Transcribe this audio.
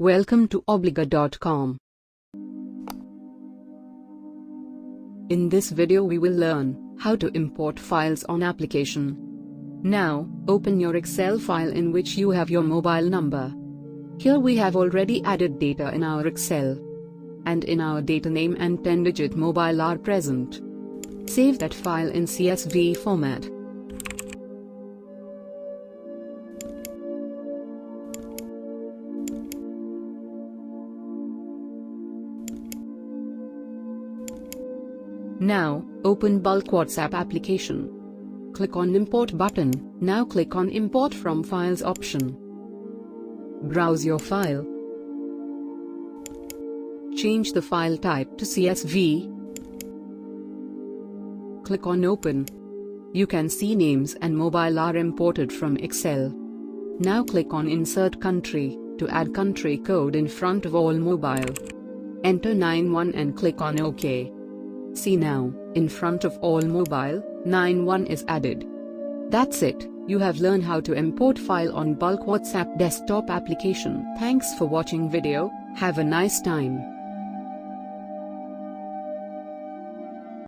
Welcome to Obligr.com. In this video we will learn how to import files on application. Now, open your Excel file in which you have your mobile number. Here we have already added data in our Excel. And in our data name and 10-digit mobile are present. Save that file in CSV format. Now, open bulk WhatsApp application. Click on Import button. Now click on Import from Files option. Browse your file. Change the file type to CSV. Click on Open. You can see names and mobile are imported from Excel. Now click on Insert Country to add country code in front of all mobile. Enter 91 and click on OK. See now, in front of all mobile, 91 is added. That's it, you have learned how to import file on bulk WhatsApp desktop application. Thanks for watching video, have a nice time.